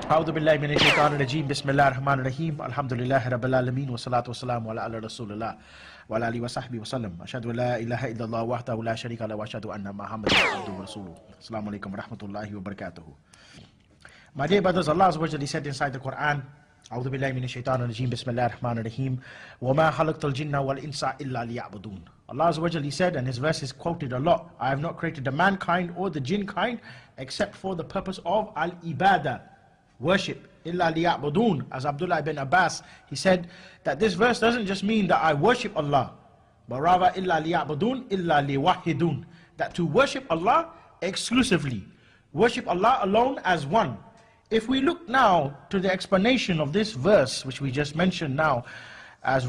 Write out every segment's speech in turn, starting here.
أعوذ بالله من الشيطان الرجيم بسم الله الرحمن الرحيم الحمد لله رب العالمين والصلاة والسلام على رسول الله وعلى آله وصحبه وسلم أشهد أن لا إله إلا الله وحده لا شريك له وأشهد أن محمدا عبده ورسوله Assalamu alaikum wa rahmatullahi wa barakatuhu. My dear brothers, Allah Azza wa Jalla said inside the Quran, أعوذ بالله من الشيطان الرجيم بسم الله الرحمن الرحيم وما خلقت الجن والإنس إلا ليعبدون. Allah Azza wa Jalla said, and his verse is quoted a lot, I have not created the mankind or the jinn kind except for the purpose of al-ibadah, worship. Illa liya'budun. As Abdullah ibn Abbas, he said that this verse doesn't just mean that I worship Allah, but rather illa liya'budun, illa liwahidun, that to worship Allah exclusively, worship Allah alone as one. If we look now to the explanation of this verse, which we just mentioned now, as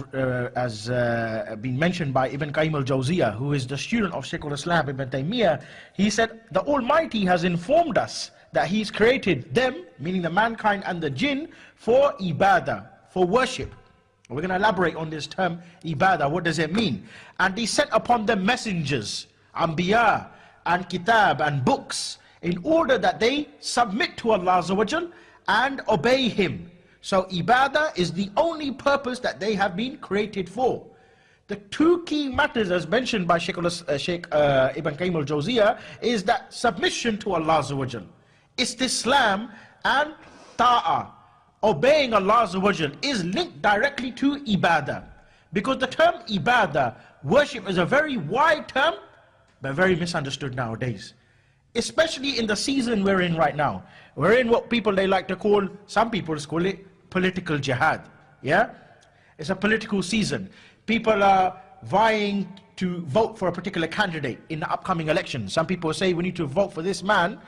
been mentioned by Ibn Qayyim al-Jawziyah, who is the student of Shaykh al-Islam Ibn Taymiyyah, he said, the Almighty has informed us that He's created them, meaning the mankind and the jinn, for ibadah, for worship. We're going to elaborate on this term, ibadah, what does it mean? And He sent upon them messengers, anbiya, and kitab, and books, in order that they submit to Allah Azza wa Jal and obey Him. So ibadah is the only purpose that they have been created for. The two key matters as mentioned by Shaykh Ibn Qayyim al-Jawziyah is that submission to Allah Azza wa Jal, istislam and ta'ah, obeying Allah Azza wa Jal, is linked directly to ibadah. Because the term ibadah, worship, is a very wide term, but very misunderstood nowadays. Especially in the season we're in right now. We're in what people, they like to call, some people call it political jihad. Yeah? It's a political season. People are vying to vote for a particular candidate in the upcoming election. Some people say we need to vote for this man,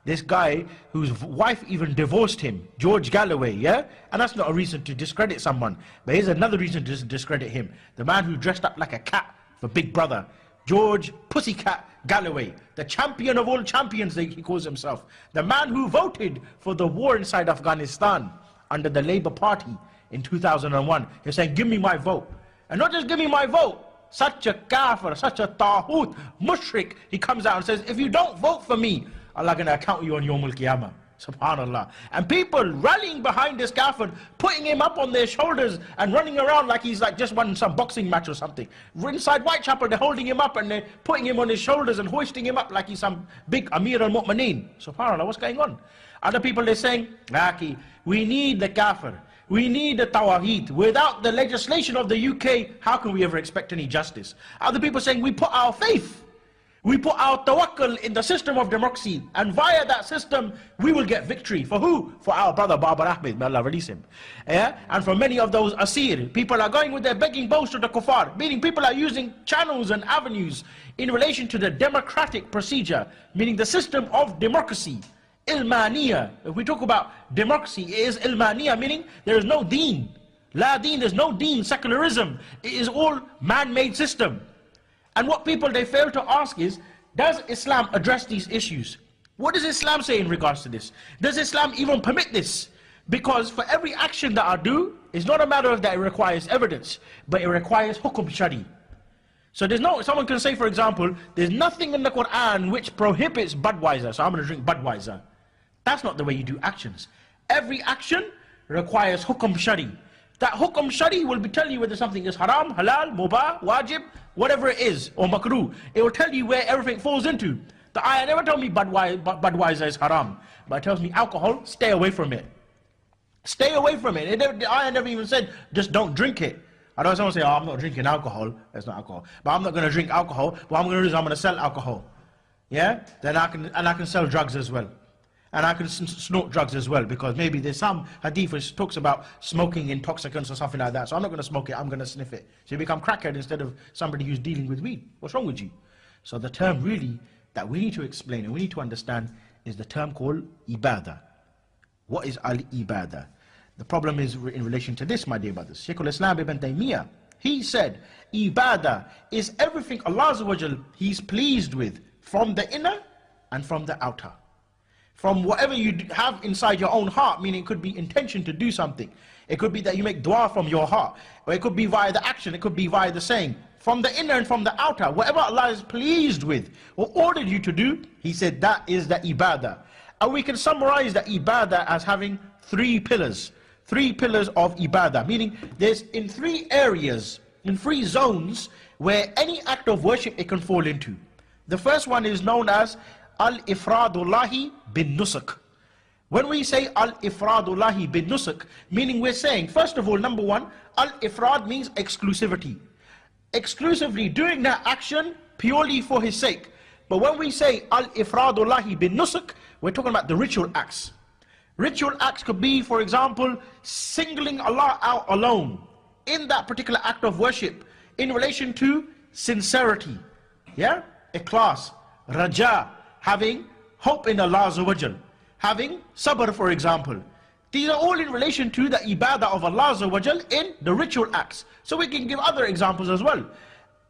this guy whose wife even divorced him, George Galloway, yeah? And that's not a reason to discredit someone. But here's another reason to discredit him. The man who dressed up like a cat for Big Brother, George Pussycat Galloway, the champion of all champions, he calls himself. The man who voted for the war inside Afghanistan under the Labour Party in 2001. He's saying, give me my vote. And not just give me my vote, such a kafir, such a taghut, mushrik, he comes out and says, if you don't vote for me, Allah gonna account you on Yawmul Qiyamah. Subhanallah. And people rallying behind this kafir, putting him up on their shoulders and running around like he's like just won some boxing match or something. Inside Whitechapel, they're holding him up and they're putting him on his shoulders and hoisting him up like he's some big Amir al-Mu'mineen. Subhanallah, what's going on? Other people, they're saying, Aki, we need the kafir. We need the tawheed. Without the legislation of the UK, how can we ever expect any justice? Other people saying, we put our faith, we put our tawakkul in the system of democracy, and via that system we will get victory. For who? For our brother Babar Ahmed, may Allah release him. Yeah? And for many of those asir, people are going with their begging bowls to the kuffar, meaning people are using channels and avenues in relation to the democratic procedure, meaning the system of democracy. Ilmaniya, if we talk about democracy, it is ilmaniya, meaning there is no deen. La deen, there's no deen, secularism. It is all man-made system. And what people, they fail to ask is, does Islam address these issues? What does Islam say in regards to this? Does Islam even permit this? Because for every action that I do, it's not a matter of that it requires evidence, but it requires hukum shari. So there's no, someone can say, for example, there's nothing in the Quran which prohibits Budweiser, so I'm going to drink Budweiser. That's not the way you do actions. Every action requires hukum shari. That hukum shari will be telling you whether something is haram, halal, mubah, wajib, whatever it is, or makruh. It will tell you where everything falls into. The ayah never told me Budweiser is haram, but it tells me alcohol, stay away from it. Stay away from it. The ayah never even said, just don't drink it. I know someone say, oh, I'm not drinking alcohol. That's not alcohol. But I'm not going to drink alcohol. What I'm going to do is I'm going to sell alcohol. Yeah? Then I can sell drugs as well. And I can snort drugs as well, because maybe there's some hadith which talks about smoking intoxicants or something like that. So I'm not going to smoke it, I'm going to sniff it. So you become crackhead instead of somebody who's dealing with weed. What's wrong with you? So the term really that we need to explain and we need to understand is the term called ibadah. What is al-ibadah? The problem is in relation to this, my dear brothers. Shaykh al-Islam Ibn Taymiyyah, he said, ibadah is everything Allah Azza wa Jal, He's pleased with, from the inner and from the outer. From whatever you have inside your own heart, meaning it could be intention to do something. It could be that you make dua from your heart. Or it could be via the action, it could be via the saying. From the inner and from the outer, whatever Allah is pleased with or ordered you to do, He said that is the ibadah. And we can summarize the ibadah as having three pillars. Three pillars of ibadah, meaning there's in three areas, in three zones, where any act of worship it can fall into. The first one is known as al-ifradullahi bin nusuk. When we say al-ifradullahi bin nusuk, meaning we're saying, first of all, number one, al-ifrad means exclusivity. Exclusively doing that action purely for his sake. But when we say al-ifradullahi bin nusuk, we're talking about the ritual acts. Ritual acts could be, for example, singling Allah out alone in that particular act of worship in relation to sincerity, yeah, ikhlas, raja, having hope in Allah Azza wa Jal, having sabr, for example. These are all in relation to the ibadah of Allah Azza wa Jal in the ritual acts. So we can give other examples as well.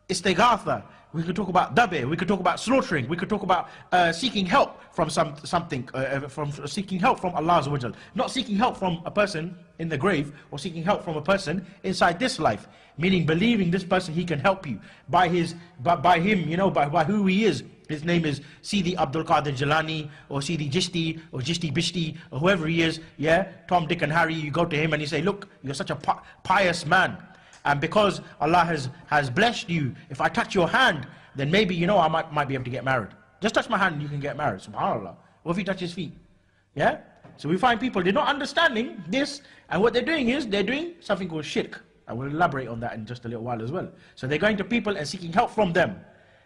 Istighatha, we could talk about dabe, we could talk about slaughtering, we could talk about seeking help from something, from seeking help from Allah Azza wa Jal. Not seeking help from a person in the grave, or seeking help from a person inside this life. Meaning believing this person, he can help you by him, you know, by who he is. His name is Sidi Abdul Qadir Jalani, or Sidi Jishti, or Jishti Bishti, or whoever he is, yeah, Tom, Dick and Harry. You go to him and you say, look, you're such a pious man, and because Allah has blessed you, if I touch your hand, then maybe, you know, I might be able to get married. Just touch my hand and you can get married, subhanAllah. What if you touch his feet? Yeah? So we find people, they're not understanding this, and what they're doing is, they're doing something called shirk. I will elaborate on that in just a little while as well. So they're going to people and seeking help from them,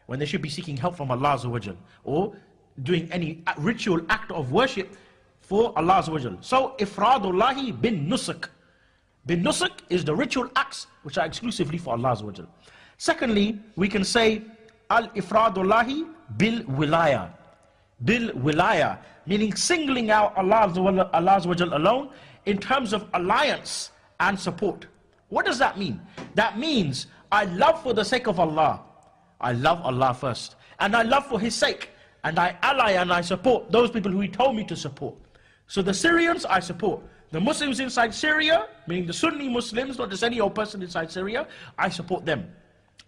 when they should be seeking help from Allah Azza wa Jal, or doing any ritual act of worship for Allah Azza wa Jal. So ifradullahi bin nusuk. Bin nusuk is the ritual acts which are exclusively for Allah Azza wa Jal. Secondly, we can say al-ifradullahi bil wilaya. Bil wilaya, meaning singling out Allah Azza wa Jal alone in terms of alliance and support. What does that mean? That means I love for the sake of Allah. I love Allah first, and I love for his sake, and I ally and I support those people who he told me to support. So the Syrians I support. The Muslims inside Syria, meaning the Sunni Muslims, not just any old person inside Syria, I support them.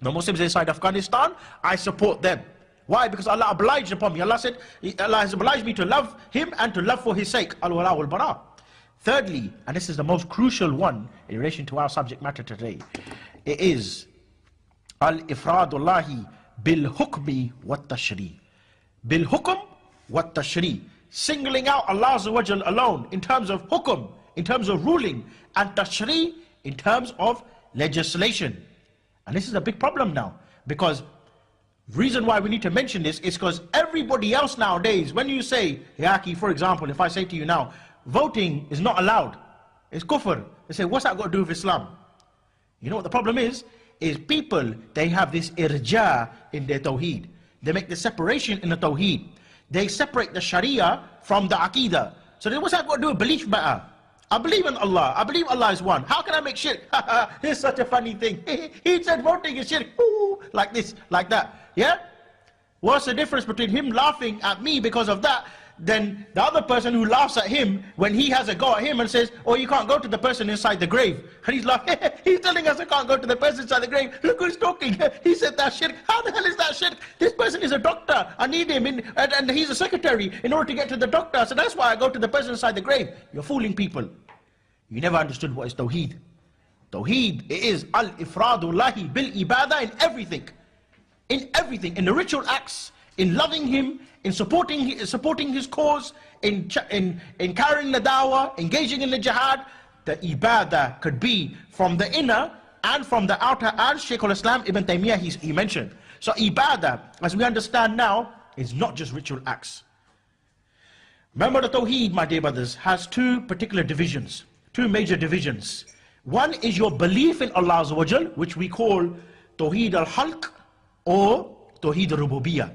The Muslims inside Afghanistan, I support them. Why? Because Allah obliged upon me. Allah said, Allah has obliged me to love him and to love for his sake. Al-wala wal-bara. Thirdly, and this is the most crucial one in relation to our subject matter today, it is al-ifradullahi bil-hukmi wat-tashri. Bil-hukm wat-tashri. Singling out Allah Azza wa Jal alone in terms of hukum, in terms of ruling, and tashri in terms of legislation. And this is a big problem now, because the reason why we need to mention this is because everybody else nowadays, when you say, Yaki, for example, if I say to you now, voting is not allowed, it's kufr, they say, what's that got to do with Islam? You know what the problem is people, they have this irja in their tawheed. They make the separation in the tawheed. They separate the sharia from the aqidah. So then what's that got to do with belief matter? I believe in Allah. I believe Allah is one. How can I make shirk? It's such a funny thing. He said voting is shirk. Ooh, like this, like that. Yeah? What's the difference between him laughing at me because of that, than the other person who laughs at him when he has a go at him and says, oh, you can't go to the person inside the grave. And he's laughing. He's telling us I can't go to the person inside the grave. Look who's talking. He said that's shirk. How the hell is that shirk? This person is a doctor. I need him and he's a secretary in order to get to the doctor. So that's why I go to the person inside the grave. You're fooling people. You never understood what is tawheed. Tawheed, it is al-ifradullahi bil ibadah in everything. In everything. In the ritual acts, in loving him, in supporting his cause, in carrying the dawah, engaging in the jihad. The ibadah could be from the inner and from the outer, and Shaykh al-Islam Ibn Taymiyyah he mentioned. So ibadah, as we understand now, is not just ritual acts. Remember, the tawheed, my dear brothers, has two particular divisions, two major divisions. One is your belief in Allah Azza wa Jal, which we call tawheed al-halq or tawheed al-rububiyyah.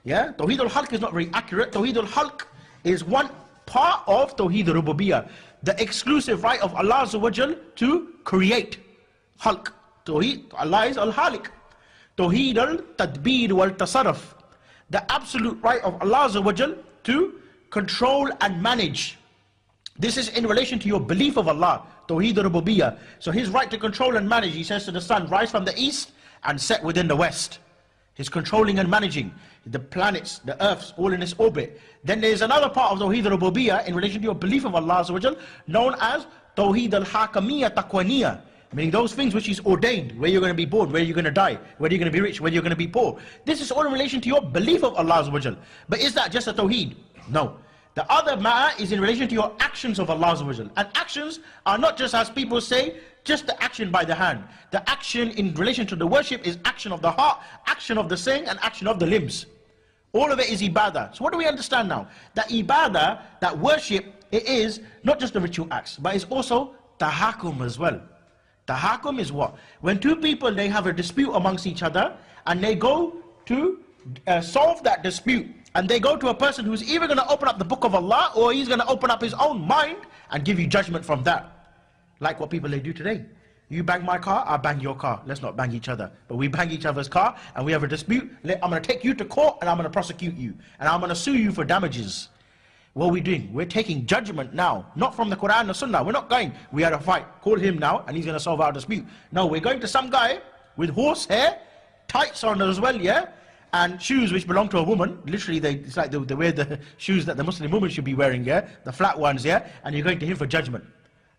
Yeah, Tawheed al-Halq is not very accurate. Tawheed al-Halq is one part of Tawheed al-Rububiyyah, the exclusive right of Allah Azza wa Jal to create. Halq. Tawheed, Allah is al-Haliq. Tawheed al-Tadbir wal-Tasarruf, the absolute right of Allah Azza wa Jal to control and manage. This is in relation to your belief of Allah, Tawheed al-Rububiyyah. So his right to control and manage, he says to the sun, rise from the east and set within the west. His controlling and managing. the planets, the earths, all in its orbit. Then there's another part of Tawheed al-Rububiyyah in relation to your belief of Allah Azza wa Jal, known as Tawheed al-Hakamiyya Taqwaniyya, meaning those things which He's ordained, where you're going to be born, where you're going to die, whether you're going to be rich, whether you're going to be poor. This is all in relation to your belief of Allah Azza wa Jal. But is that just a Tawheed? No. The other matter is in relation to your actions of Allah Azza wa Jal. And actions are not just, as people say, just the action by the hand. The action in relation to the worship is action of the heart, action of the saying, and action of the limbs. All of it is ibadah. So what do we understand now? That ibadah, that worship, it is not just the ritual acts, but it's also tahakum as well. Tahakum is what? When two people, they have a dispute amongst each other, and they go to solve that dispute, and they go to a person who's either going to open up the book of Allah, or he's going to open up his own mind and give you judgment from that. Like what people they do today. You bang my car, I bang your car. Let's not bang each other. But we bang each other's car and we have a dispute. I'm going to take you to court and I'm going to prosecute you. And I'm going to sue you for damages. What are we doing? We're taking judgment now. Not from the Quran or Sunnah. We're not going, we had a fight. Call him now and he's going to solve our dispute. No, we're going to some guy with horse hair, tights on as well, yeah? And shoes which belong to a woman. Literally, it's like they wear the shoes that the Muslim woman should be wearing, yeah? The flat ones, yeah? And you're going to him for judgment.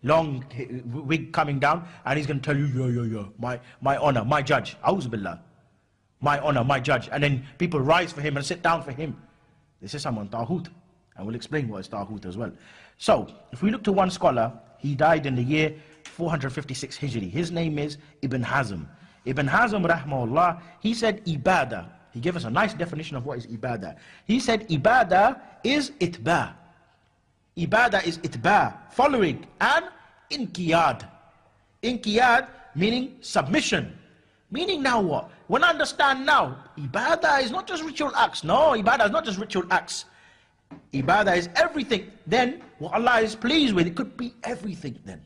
Long wig coming down, and he's going to tell you, my honor, my judge, A'udhu Billah, my honor, my judge. And then people rise for him and sit down for him. This is someone Tawhut, and we'll explain what is Tawhut as well. So, if we look to one scholar, he died in the year 456 Hijri. His name is Ibn Hazm. Ibn Hazm, rahmahullah, he said ibadah. He gave us a nice definition of what is ibadah. He said ibadah is itba'. Ibadah is itba', following, and inqiyad. Inqiyad meaning submission. Meaning now what? When I understand now, ibadah is not just ritual acts. No, ibadah is not just ritual acts. Ibadah is everything. Then what Allah is pleased with, it could be everything then.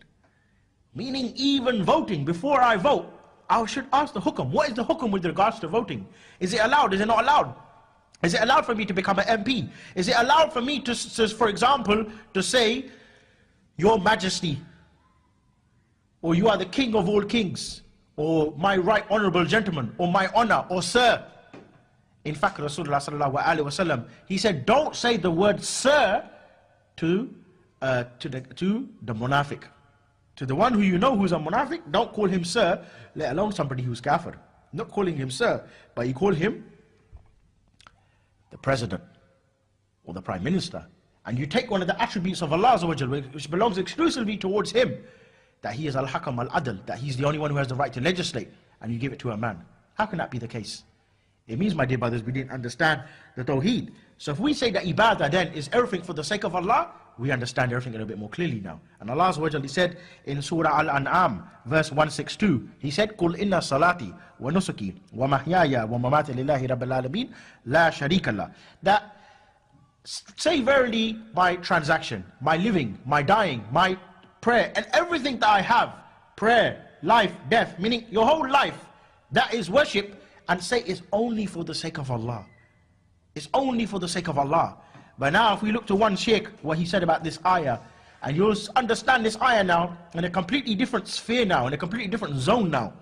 Meaning even voting. Before I vote, I should ask the hukum. What is the hukum with regards to voting? Is it allowed? Is it not allowed? Is it allowed for me to become an MP? Is it allowed for me to, for example, to say, Your Majesty, or you are the King of all kings, or my right honorable gentleman, or my honor, or sir? In fact, Rasulullah sallallahu alaihi wasallam, he said, don't say the word sir to the munafiq. To the one who you know who's a munafiq, don't call him sir, let alone somebody who's kafir. Not calling him sir, but you call him the president or the prime minister. And you take one of the attributes of Allah Azza wa Jalla, which belongs exclusively towards him, that he is al-hakam al-adl, that he's the only one who has the right to legislate, and you give it to a man. How can that be the case? It means, my dear brothers, we didn't understand the Tawheed. So if we say that ibadah then is everything for the sake of Allah, we understand everything a little bit more clearly now. And Allah Azza wa Jalla said in Surah Al-An'am, verse 162, He said, Qul inna salati wa nusuki wa mahyaya wa mamati lillahi rabbil alameen la sharika lah. That, say verily, my transaction, my living, my dying, my prayer, and everything that I have, prayer, life, death, meaning your whole life, that is worship, and say it's only for the sake of Allah. It's only for the sake of Allah. But now if we look to one sheikh, what he said about this ayah, and you'll understand this ayah now in a completely different sphere now, in a completely different zone now.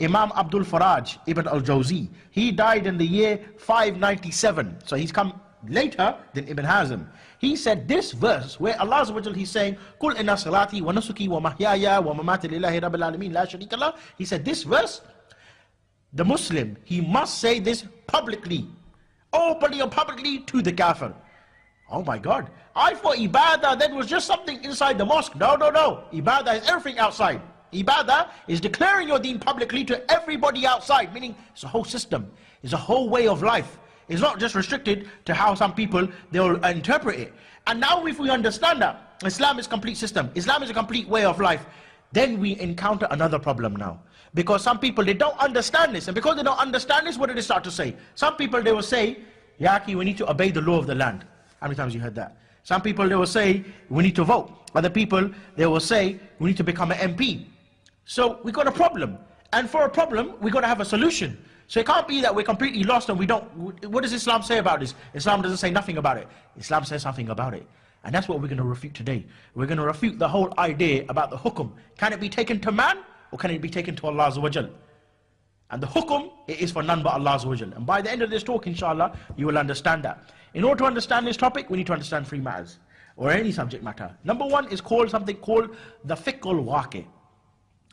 Imam Abdul Faraj Ibn al-Jawzi, he died in the year 597, so he's come later than Ibn Hazm. He said this verse where Allah Azza wa Jalla, he's saying, Qul inna salati wa nusuki wa mahyaya wa mamati lillahi rabbil alameen la sharika lah. He said this verse, the Muslim, he must say this publicly, openly or publicly to the kafir. Oh my God, I thought ibadah then was just something inside the mosque. No, no, no. Ibadah is everything outside. Ibadah is declaring your deen publicly to everybody outside, meaning it's a whole system, it's a whole way of life. It's not just restricted to how some people, they'll interpret it. And now if we understand that Islam is a complete system, Islam is a complete way of life, then we encounter another problem now. Because some people, they don't understand this. And because they don't understand this, what do they start to say? Some people, they will say, Yaki, we need to obey the law of the land. How many times you heard that? Some people, they will say, we need to vote. Other people, they will say, we need to become an MP. So we got a problem. And for a problem, we got to have a solution. So it can't be that we're completely lost and we don't. What does Islam say about this? Islam doesn't say nothing about it. Islam says something about it. And that's what we're going to refute today. We're going to refute the whole idea about the hukum. Can it be taken to man or can it be taken to Allah Azza wa Jal? And the hukum, it is for none but Allah Azza wa Jal. And by the end of this talk, inshallah, you will understand that. In order to understand this topic, we need to understand three matters, or any subject matter. Number one is something called the fiqh al-waqi.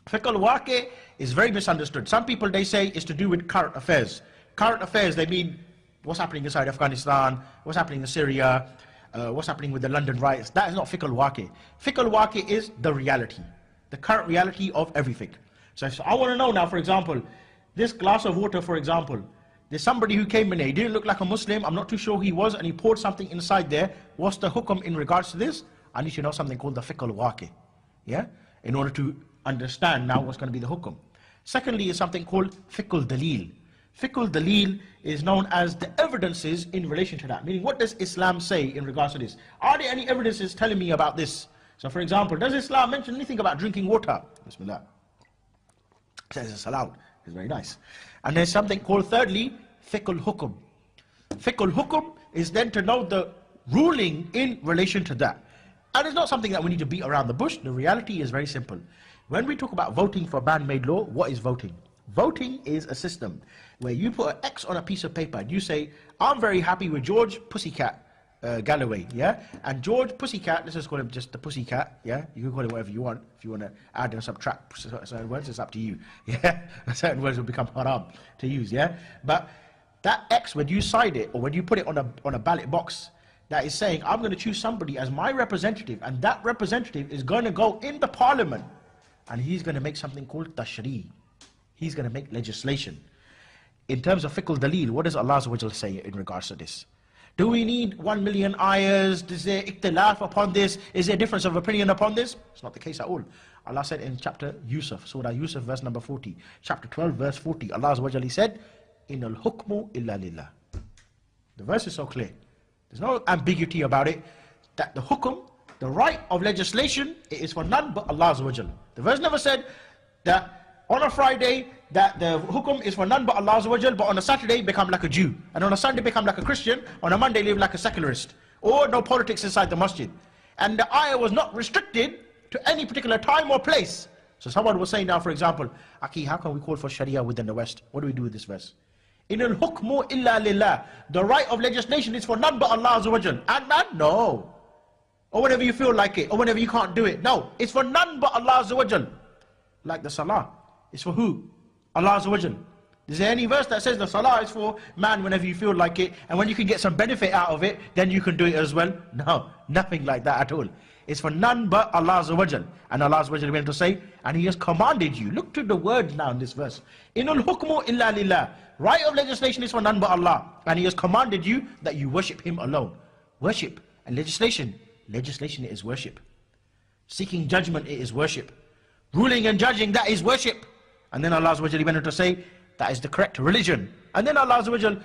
Fiqh al-waqi is very misunderstood. Some people, they say it's to do with current affairs. Current affairs, they mean what's happening inside Afghanistan, what's happening in Syria, what's happening with the London riots. That is not fiqh al-waqi. Fiqh al-waqi is the reality, the current reality of everything. So if I want to know now, for example, this glass of water, for example, there's somebody who came in here, he didn't look like a Muslim, I'm not too sure who he was, and he poured something inside there. What's the hukum in regards to this? I need to know something called the fiqh al-waqi, yeah, in order to understand now what's going to be the hukum. Secondly is something called fiqh al-dalil. Fiqh al-dalil is known as the evidences in relation to that, meaning what does Islam say in regards to this? Are there any evidences telling me about this? So for example, does Islam mention anything about drinking water? Bismillah. It says it's allowed. It's very nice. And there's something called, thirdly, fiqh al-hukum. Fiqh al-hukum is then to know the ruling in relation to that. And it's not something that we need to beat around the bush. The reality is very simple. When we talk about voting for man-made law, what is voting? Voting is a system where you put an X on a piece of paper and you say, I'm very happy with George Pussycat Galloway, yeah? And George Pussycat, let's just call him just the Pussycat, yeah? You can call him whatever you want. If you want to add and subtract certain words, it's up to you, yeah? Certain words will become haram to use, yeah? But that X, when you sign it, or when you put it on a ballot box, that is saying, I'm going to choose somebody as my representative, and that representative is going to go in the parliament, and he's going to make something called tashri'. He's going to make legislation. In terms of fiqh al-dalil, what does Allah Azza wa Jal say in regards to this? Do we need 1 million ayahs? Is there ikhtilaf upon this? Is there a difference of opinion upon this? It's not the case at all. Allah said in chapter Yusuf, Surah Yusuf, verse number 40, chapter 12, verse 40, Allah Azza wa Jal said, Innal hukmu illa lillah. The verse is so clear. There's no ambiguity about it, that the hukum, the right of legislation, it is for none but Allah Azza wa Jal. The verse never said that on a Friday, that the hukum is for none but Allah Azza wa Jal, but on a Saturday become like a Jew, and on a Sunday become like a Christian, on a Monday live like a secularist, or no politics inside the masjid. And the ayah was not restricted to any particular time or place. So someone was saying now, for example, Aki, how can we call for Sharia within the West? What do we do with this verse? Inal hukmu illa lillah. The right of legislation is for none but Allah Azza wa Jal. And man, no. Or whenever you feel like it, or whenever you can't do it. No, it's for none but Allah Azza wa Jal. Like the salah. It's for who? Allah Azza wa Jal. Is there any verse that says the salah is for man whenever you feel like it, and when you can get some benefit out of it, then you can do it as well? No, nothing like that at all. It's for none but Allah Azza wa Jal. And Allah Azza wa Jal went to say, and He has commanded you. Look to the words now in this verse. Inul hukmu illa lillah. Right of legislation is for none but Allah. And He has commanded you that you worship Him alone. Worship and legislation. Legislation is worship. Seeking judgment, it is worship. Ruling and judging, that is worship. And then Allah Azza wa Jal went on to say, that is the correct religion. And then Allah Azza wa Jal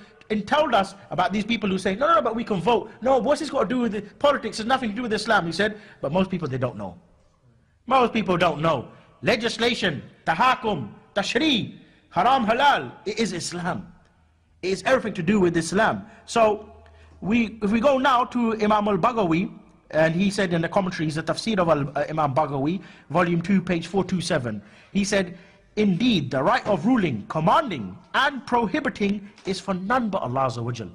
told us about these people who say, no, but we can vote. No, what's this got to do with the politics? It's nothing to do with Islam. He said, but most people, they don't know. Most people don't know. Legislation, tahakum, tashri', haram, halal, it is Islam. It is everything to do with Islam. So, if we go now to Imam al-Baghawi, and he said in the commentaries, the tafsir of Imam Baghawi, volume 2, page 427, he said, indeed, the right of ruling, commanding, and prohibiting is for none but Allah Azza wa Jal.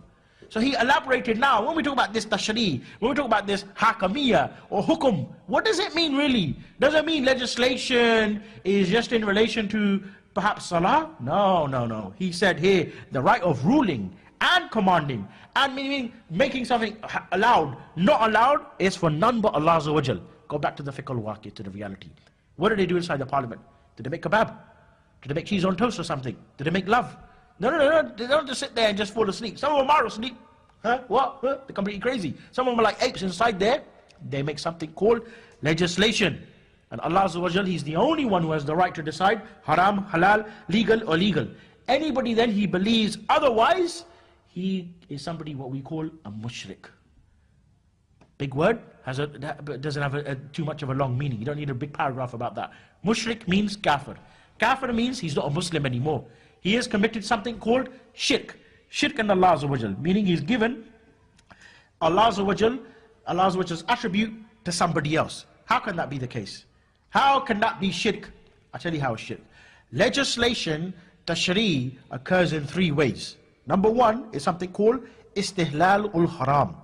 So he elaborated now, when we talk about this tashri', when we talk about this hakamiyya or hukum, what does it mean really? Does it mean legislation is just in relation to perhaps salah? No. He said here, the right of ruling and commanding, and meaning making something allowed, not allowed, is for none but Allah Azza wa Jal. Go back to the fiqh al-waqi, to the reality. What do they do inside the parliament? Did they make kebab? Did they make cheese on toast or something? Did they make love? No. They don't just sit there and just fall asleep. Some of them are asleep. Huh? What? Huh? They're completely crazy. Some of them are like apes inside there. They make something called legislation. And Allah Azza wa Jal, He's the only one who has the right to decide haram, halal, legal or legal. Anybody then he believes otherwise, he is somebody what we call a mushrik. Big word, doesn't have too much of a long meaning. You don't need a big paragraph about that. Mushrik means kafir. Kafir means he's not a Muslim anymore. He has committed something called shirk. Shirk in Allah Azza wa Jal, meaning he's given Allah Azza wa Jal's attribute to somebody else. How can that be the case? How can that be shirk? I'll tell you how it's shirk. Legislation tashri occurs in three ways. Number one is something called istihlal ul haram.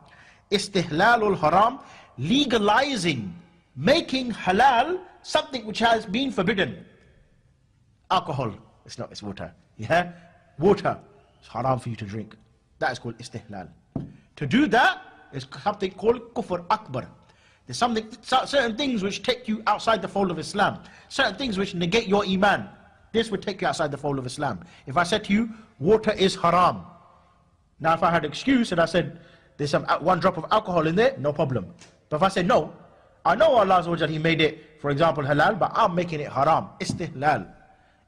Istihlal ul haram, legalizing, making halal something which has been forbidden. Alcohol, it's not, it's water. Yeah? Water, it's haram for you to drink. That is called istihlal. To do that is something called kufr akbar. There's certain things which take you outside the fold of Islam. Certain things which negate your iman. This would take you outside the fold of Islam. If I said to you, water is haram. Now if I had an excuse and I said, there's some one drop of alcohol in there, no problem. But if I say no, I know Allah Azza wa Jal, He made it, for example, halal, but I'm making it haram. Istihlal.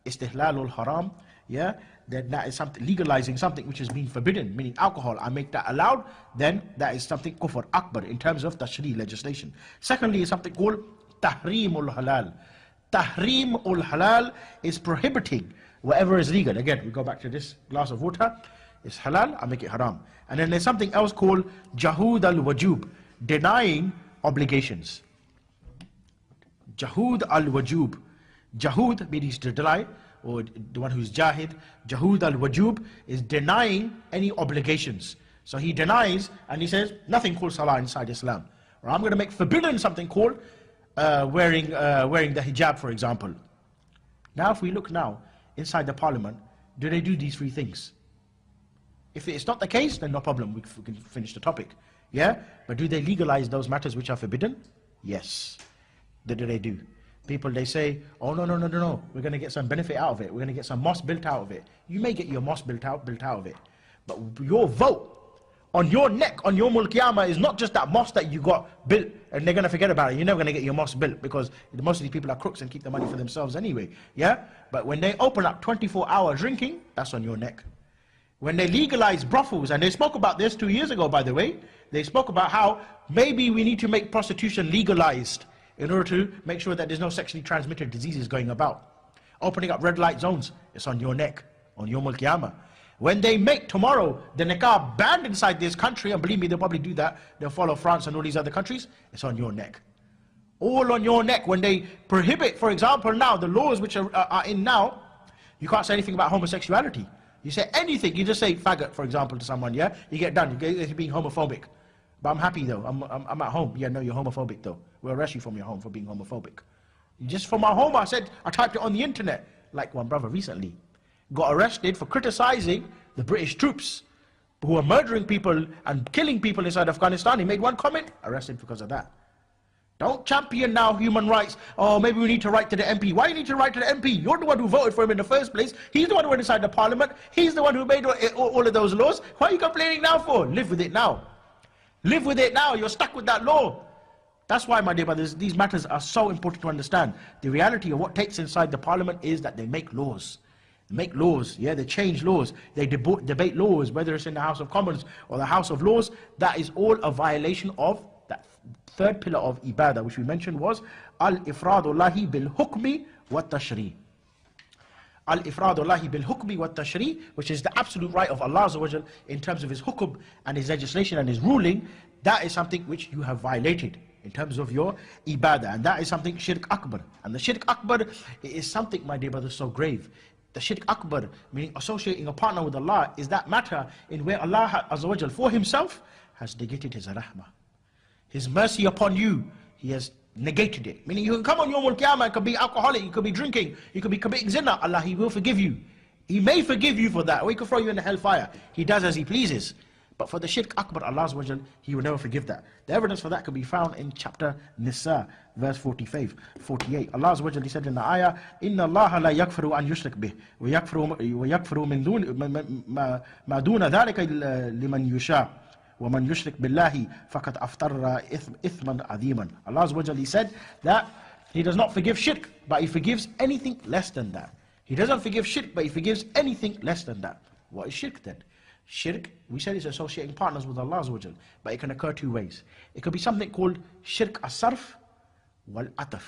Istihlalul haram, yeah, then that is something, legalizing something which has been forbidden, meaning alcohol. I make that allowed, then that is something kufr akbar in terms of tashri legislation. Secondly is something called tahrimul halal. Tahrimul halal is prohibiting whatever is legal. Again, we go back to this glass of water. It's halal, I make it haram. And then there's something else called jahud al-wajub, denying obligations. Jahud al-wajub. Jahud means to deny, or the one who's jahid. Jahud al-wajub is denying any obligations. So he denies and he says, nothing called salah inside Islam. Or I'm going to make forbidden something called wearing the hijab, for example. Now if we look now inside the parliament, do they do these three things? If it's not the case, then no problem, we can finish the topic. Yeah? But do they legalize those matters which are forbidden? Yes. What do they do? People, they say, oh no, we're going to get some benefit out of it. We're going to get some mosque built out of it. You may get your mosque built out of it. But your vote on your neck, on your mulkiyama, is not just that mosque that you got built and they're going to forget about it. You're never going to get your mosque built because most of these people are crooks and keep the money for themselves anyway. Yeah? But when they open up 24-hour drinking, that's on your neck. When they legalize brothels, and they spoke about this 2 years ago, by the way, they spoke about how maybe we need to make prostitution legalized in order to make sure that there's no sexually transmitted diseases going about. Opening up red light zones, it's on your neck, on your mulkiyama. When they make tomorrow the niqab banned inside this country, and believe me, they'll probably do that, they'll follow France and all these other countries, it's on your neck. All on your neck. When they prohibit, for example, now, the laws which are in now, you can't say anything about homosexuality. You say anything, you just say faggot, for example, to someone, yeah? You get done, you're being homophobic. But I'm happy though, I'm at home. Yeah, no, you're homophobic though. We'll arrest you from your home for being homophobic. Just from my home, I typed it on the internet. Like one brother recently got arrested for criticizing the British troops who are murdering people and killing people inside Afghanistan. He made one comment, arrested because of that. Don't champion now human rights. Oh, maybe we need to write to the MP. Why do you need to write to the MP? You're the one who voted for him in the first place. He's the one who went inside the parliament. He's the one who made all of those laws. What are you complaining now for? Live with it now. Live with it now. You're stuck with that law. That's why, my dear brothers, these matters are so important to understand. The reality of what takes inside the parliament is that they make laws. They make laws, yeah, they change laws. They debate laws, whether it's in the House of Commons or the House of Lords. That is all a violation of that third pillar of ibadah, which we mentioned was al-ifradullahi bil-hukmi wa-tashri. Al-ifradullahi bil-hukmi wa-tashri, which is the absolute right of Allah Azza wa Jal in terms of His hukum and His legislation and His ruling. That is something which you have violated in terms of your ibadah, and that is something shirk akbar. And the shirk akbar is something, my dear brothers, so grave. The shirk akbar, meaning associating a partner with Allah, is that matter in where Allah Azza wa Jal for Himself has negated His rahmah. His mercy upon you, He has negated it. Meaning you can come on Yawmul Qiyamah, you could be alcoholic, you could be drinking, you could be committing zina. Allah, He will forgive you. He may forgive you for that, or He could throw you in the hellfire. He does as He pleases. But for the shirk akbar, Allah Azza wa Jal, He will never forgive that. The evidence for that can be found in chapter Nisa, verse 45, 48. Allah Azza wa Jal, He said in the ayah, Inna Allah la yakfiru an yushrik bih, wa yakfiru min dun ma duna dhalika liman yusha. وَمَنْ يُشْرِكْ بِاللَّهِ فَقَدْ أَفْتَرَّ إِثْمًا عَظِيمًا. Allah Azza wa Jal, He said that He does not forgive shirk, but He forgives anything less than that. He doesn't forgive shirk, but He forgives anything less than that. What is shirk then? Shirk, we said, is associating partners with Allah Azza wa Jal, but it can occur two ways. It could be something called shirk as-sarf wal-ataf.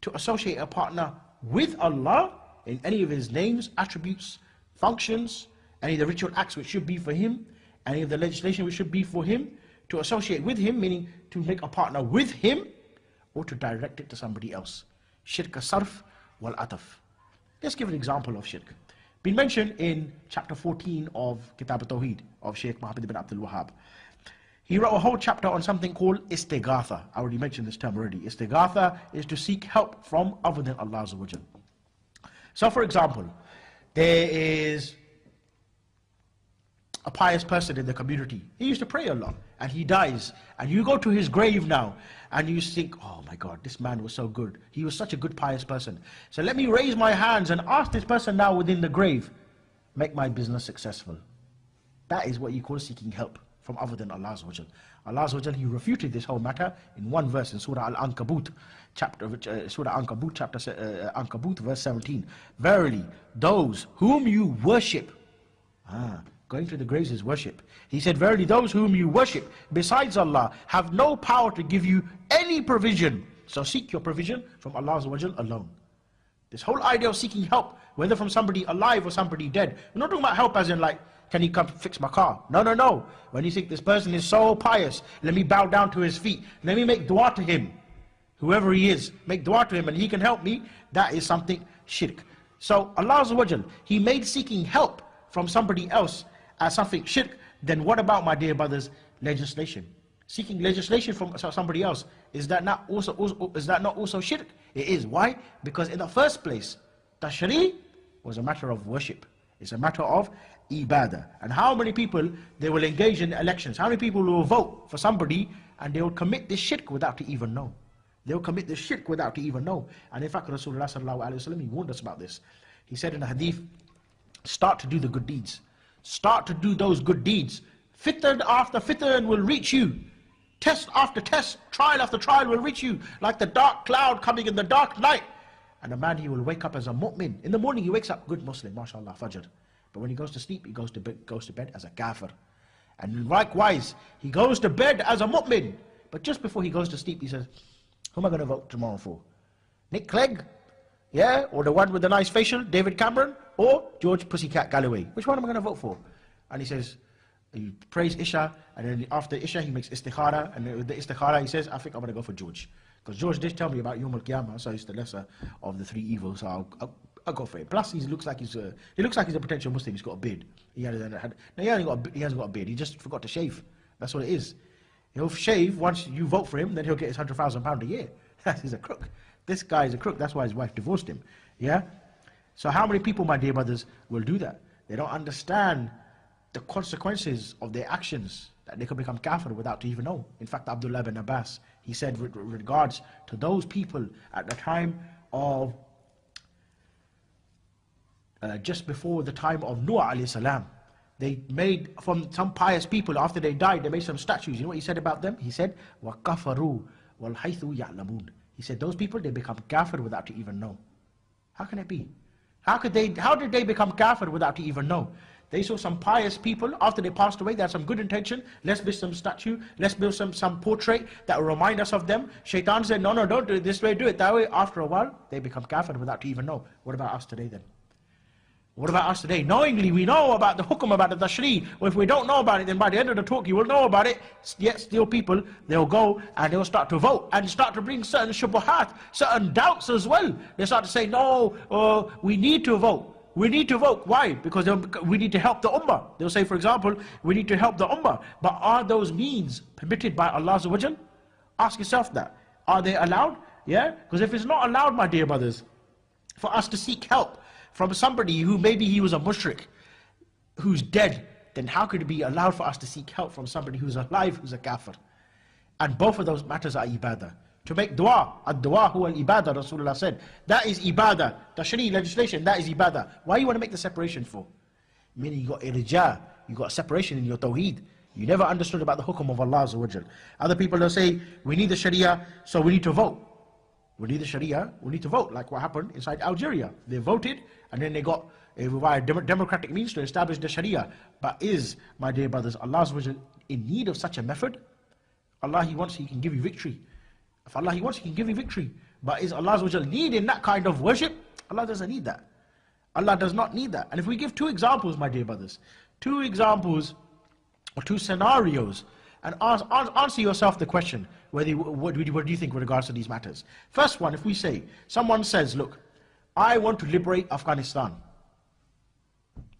To associate a partner with Allah in any of His names, attributes, functions, any of the ritual acts which should be for Him, any of the legislation which should be for Him, to associate with Him, meaning to make a partner with Him, or to direct it to somebody else. Shirk as-sarf wal-ataf. Let's give an example of shirk. Been mentioned in chapter 14 of Kitab al-Tawheed of Shaykh Muhammad ibn Abdul Wahhab. He wrote a whole chapter on something called istighatha. I already mentioned this term already. Istighatha is to seek help from other than Allah Azza wa Jal. So for example, there is a pious person in the community. He used to pray a lot and he dies. And you go to his grave now and you think, oh my God, this man was so good. He was such a good pious person. So let me raise my hands and ask this person now within the grave, make my business successful. That is what you call seeking help from other than Allah Azza wa Jal. Allah Azza wa Jal, He refuted this whole matter in one verse in Surah Al-Ankabut, Ankabut, verse 17. Verily, those whom you worship, going to the graves is worship. He said, verily those whom you worship besides Allah have no power to give you any provision. So seek your provision from Allah Azza wa Jal alone. This whole idea of seeking help, whether from somebody alive or somebody dead, we're not talking about help as in like, can he come fix my car? No, no, no. When you think this person is so pious, let me bow down to his feet. Let me make dua to him. Whoever he is, make dua to him and he can help me. That is something shirk. So Allah Azza wa Jal, He made seeking help from somebody else as something shirk. Then what about, my dear brothers, legislation? Seeking legislation from somebody else, is that not also shirk? It is. Why? Because in the first place, tashri' was a matter of worship. It's a matter of ibadah. And how many people they will engage in elections? How many people will vote for somebody and they will commit this shirk without to even know? They will commit this shirk without to even know. And in fact, Rasulullah sallallahu alaihi wasallam, he warned us about this. He said in the hadith, start to do the good deeds. Start to do those good deeds. Fitn after fitn will reach you. Test after test, trial after trial will reach you, like the dark cloud coming in the dark night. And a man, he will wake up as a mu'min. In the morning he wakes up good Muslim, mashallah, fajr. But when he goes to sleep, he goes to bed as a kafir. And likewise, he goes to bed as a mu'min. But just before he goes to sleep, he says, who am I going to vote tomorrow for? Nick Clegg? Yeah? Or the one with the nice facial, David Cameron? Or George Pussycat Galloway? Which one am I going to vote for? And he says, he prays Isha, and then after Isha he makes istikhara, and with the istikhara he says, I think I'm going to go for George. Because George did tell me about Yawm al-Qiyamah, so he's the lesser of the three evils, so I'll go for it. Plus he looks like he's a potential Muslim. He's got a beard. He hasn't got a beard. He just forgot to shave. That's what it is. He'll shave once you vote for him, then he'll get his £100,000 a year. He's a crook. This guy is a crook. That's why his wife divorced him. Yeah. So how many people, my dear brothers, will do that? They don't understand the consequences of their actions, that they could become kafir without to even know. In fact, Abdullah ibn Abbas, he said with regards to those people at the time of just before the time of Noah alayhi salam, they made, from some pious people after they died, they made some statues. You know what he said about them? He said, وَكَفَرُوا وَالْحَيْثُ يَعْلَمُونَ. He said those people, they become kafir without to even know. How can it be? How did they become kafir without to even know? They saw some pious people, after they passed away, they had some good intention. Let's build some statue, let's build some portrait that will remind us of them. Shaitan said, no, don't do it this way, do it that way. After a while, they become kafir without to even know. What about us today then? What about us today? Knowingly, we know about the hukum, about the tashri. Or if we don't know about it, then by the end of the talk, you will know about it. Yet still people, they'll go and they'll start to vote and start to bring certain shubuhat, certain doubts as well. They start to say, no, we need to vote. We need to vote. Why? Because we need to help the ummah. They'll say, for example, we need to help the ummah. But are those means permitted by Allah Azza wa Jal? Ask yourself that. Are they allowed? Yeah? Because if it's not allowed, my dear brothers, for us to seek help from somebody who maybe he was a mushrik, who's dead, then how could it be allowed for us to seek help from somebody who's alive, who's a kafir? And both of those matters are ibadah. To make dua, ad-dua huwa al-ibadah, Rasulullah said. That is ibadah. Tashri' legislation, that is ibadah. Why you want to make the separation for? Meaning you got irja, you got separation in your tawheed. You never understood about the hukum of Allah Azza wa Jal. Other people will say, we need the sharia, so we need to vote. We need the sharia, we need to vote, like what happened inside Algeria. They voted, and then they got via democratic means to establish the sharia. But is, my dear brothers, Allah Azza wa Jal in need of such a method? Allah, He wants, He can give you victory. If Allah, He wants, He can give you victory. But is Allah Azza wa Jal needing that kind of worship? Allah doesn't need that. Allah does not need that. And if we give two examples, my dear brothers, two examples or two scenarios, and answer yourself the question, what do you think with regards to these matters? First one, if we say, someone says, look, I want to liberate Afghanistan.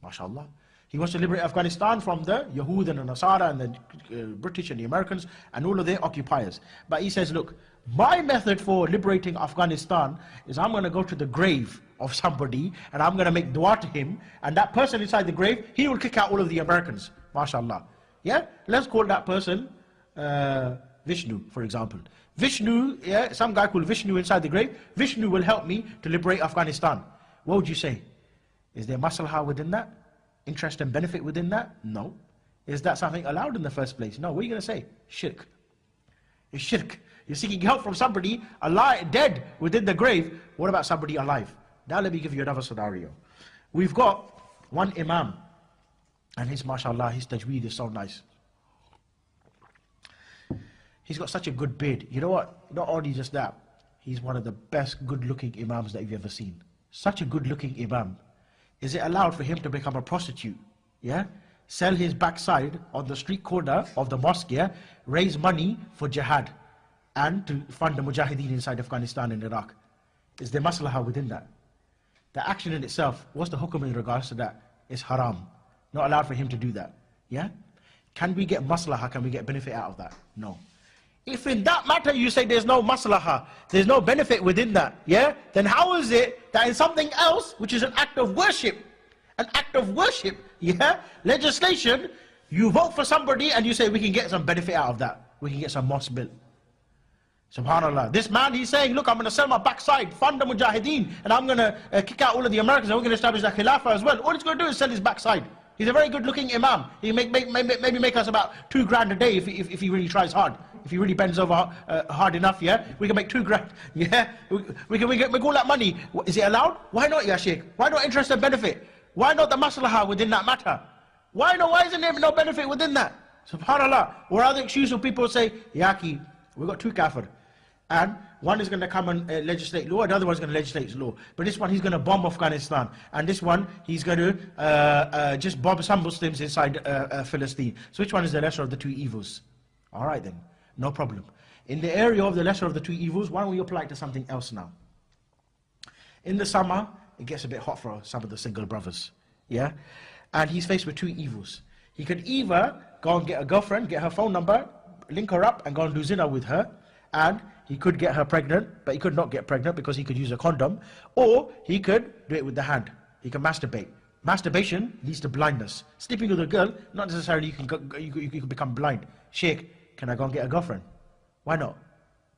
MashaAllah. He wants to liberate Afghanistan from the Yahud and the Nasara and the British and the Americans and all of their occupiers. But he says, look, my method for liberating Afghanistan is I'm going to go to the grave of somebody and I'm going to make dua to him, and that person inside the grave, he will kick out all of the Americans. MashaAllah. Yeah? Let's call that person Vishnu, for example. Vishnu, yeah, some guy called Vishnu inside the grave. Vishnu will help me to liberate Afghanistan. What would you say? Is there maslahah within that? Interest and benefit within that? No. Is that something allowed in the first place? No. What are you going to say? Shirk. It's shirk. You're seeking help from somebody alive, dead within the grave. What about somebody alive? Now let me give you another scenario. We've got one imam, and his, mashallah, his tajweed is so nice. He's got such a good beard. You know what? Not only just that, he's one of the best good-looking imams that you've ever seen. Such a good-looking imam. Is it allowed for him to become a prostitute? Yeah? Sell his backside on the street corner of the mosque, yeah? Raise money for jihad and to fund the mujahideen inside Afghanistan and Iraq. Is there maslahah within that? The action in itself, what's the hukum in regards to that? It's haram. Not allowed for him to do that. Yeah? Can we get maslahah? Can we get benefit out of that? No. If in that matter you say there's no maslahah, there's no benefit within that, yeah? Then how is it that in something else, which is an act of worship, yeah? Legislation, you vote for somebody and you say we can get some benefit out of that. We can get some mosque built. SubhanAllah. This man, he's saying, look, I'm going to sell my backside, fund the mujahideen, and I'm going to kick out all of the Americans, and we're going to establish a khilafah as well. All he's going to do is sell his backside. He's a very good looking imam. He maybe make us about $2,000 a day if he really tries hard. If he really bends over hard enough, yeah? We can make $2,000, yeah? We can make all that money. Is it allowed? Why not, ya Sheikh? Why not interest and benefit? Why not the maslahah within that matter? Why not? Why isn't there no benefit within that? SubhanAllah. Or other excuse of people say, Yaki, we've got two kafir. And one is going to come and legislate law, the other one's going to legislate law. But this one, he's going to bomb Afghanistan. And this one, he's going to just bomb some Muslims inside Palestine. So which one is the lesser of the two evils? All right then, no problem. In the area of the lesser of the two evils, why don't we apply it to something else now? In the summer, it gets a bit hot for some of the single brothers. Yeah? And he's faced with two evils. He could either go and get a girlfriend, get her phone number, link her up and go and do zina with her. And he could get her pregnant, but he could not get pregnant because he could use a condom. Or he could do it with the hand. He can masturbate. Masturbation leads to blindness. Sleeping with a girl, not necessarily you can become blind. Sheikh, can I go and get a girlfriend? Why not?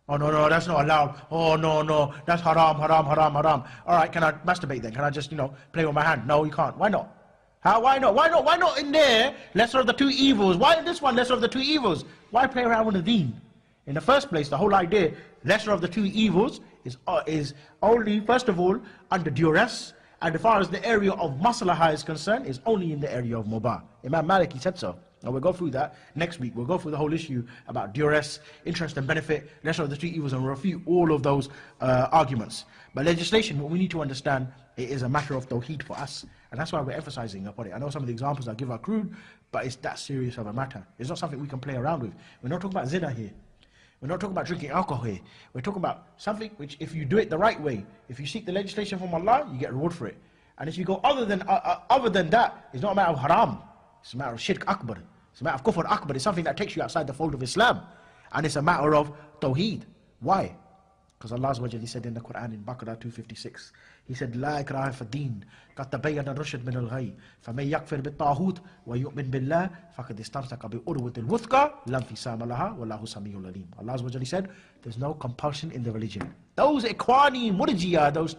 Oh no, that's not allowed. Oh no, that's haram. All right, can I masturbate then? Can I just, play with my hand? No, you can't. Why not? How? Why not? Why not in there, lesser of the two evils? Why in this one, lesser of the two evils? Why play around with the deen? In the first place, the whole idea, lesser of the two evils, is only, first of all, under duress, and as far as the area of maslahah is concerned, is only in the area of mubah. Imam Malik, he said so. And we'll go through that next week. We'll go through the whole issue about duress, interest and benefit, lesser of the two evils, and refute all of those arguments. But legislation, what we need to understand, it is a matter of tawheed for us, and that's why we're emphasizing upon it. I know some of the examples I give are crude, but it's that serious of a matter. It's not something we can play around with. We're not talking about zina here. We're not talking about drinking alcohol here. We're talking about something which, if you do it the right way, if you seek the legislation from Allah, you get reward for it. And if you go other than that, it's not a matter of haram. It's a matter of shirk akbar. It's a matter of kufr akbar. It's something that takes you outside the fold of Islam. And it's a matter of tawheed. Why? Because Allah Azza wa Jalla said in the Quran in Baqarah 256, He said, La ikraha fi din, qad tabayyana ar-rushd min al-ghayy, faman yakfir bit-taghut wa yu'min billah, faqad istamsaka bi urwatil wuthqa, lam fisama laha, wallahu samiyyun alim. Allah Azza wa Jalla said, there's no compulsion in the religion. Those ikhwani, murjiya, those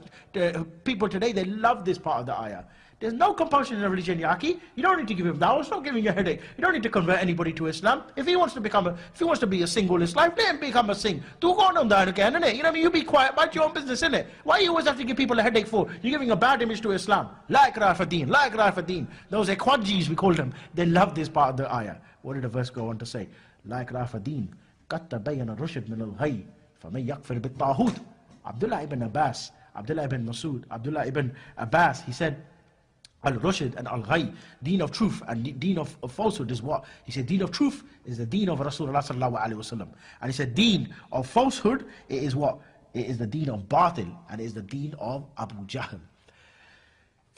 people today, they love this part of the ayah. There's no compulsion in the religion, Yaki. You don't need to give him dawah. It's not giving you a headache. You don't need to convert anybody to Islam. If he wants to be a single in life, let him become a sing. Do go on that again, innit? You know what I mean? You be quiet, mind your own business, innit? Why you always have to give people a headache for? You're giving a bad image to Islam. La ikraha fi din, la ikraha fi din. Those ikhwanjis, we call them, they love this part of the ayah. What did the verse go on to say? La ikraha fi din, qad tabayyana ar-rushd min al-ghayy, faman yakfir bit-taghut. Abdullah ibn Abbas, Abdullah ibn Masud, Abdullah ibn Abbas, he said, Al-Rushd and Al-Ghayy, deen of truth and deen of falsehood is what? He said deen of truth is the deen of Rasulullah sallallahu alaihi wasallam. And he said deen of falsehood, it is what? It is the deen of Batil, and it is the deen of Abu Jahl.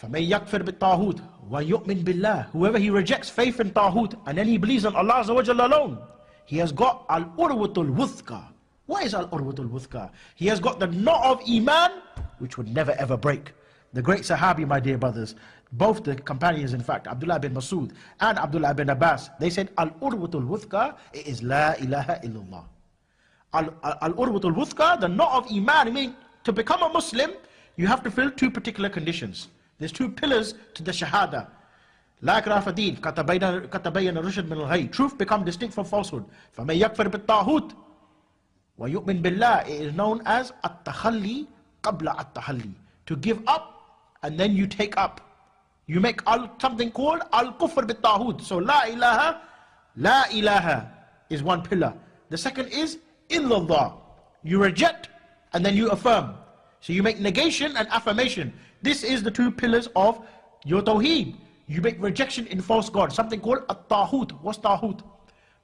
فَمَنْ يَكْفِرْ بِالطَّاغُوتِ وَيُؤْمِنْ بِاللَّهِ. Whoever he rejects faith in Taghut and then he believes in Allah Azza wa Jalla alone, he has got al-urwatul wuthqa. What is al-urwatul wuthqa? He has got the knot of Iman which would never ever break. The great Sahabi, my dear brothers, both the companions in fact, Abdullah bin Masud and Abdullah bin Abbas, they said al-urwatul wuthqa, it is la ilaha illallah. Al-urwatul wuthqa, the knot of Iman. I mean, to become a Muslim, you have to fill two particular conditions. There's two pillars to the Shahada. La ikraha fi din, qad tabayyana ar-rushd min al-ghayy. Truth become distinct from falsehood. فَمَنْ يَكْفِرْ بِالطَّاغُوتِ وَيُؤْمِنْ بِاللَّهِ. It is known as at-takhalli qabla at-tahalli. To give up and then you take up. You make something called al-kufr bit-taghut. So la ilaha is one pillar. The second is illallah. You reject and then you affirm. So you make negation and affirmation. This is the two pillars of your tawheed. You make rejection in false God. Something called at-taghut. What's taghut?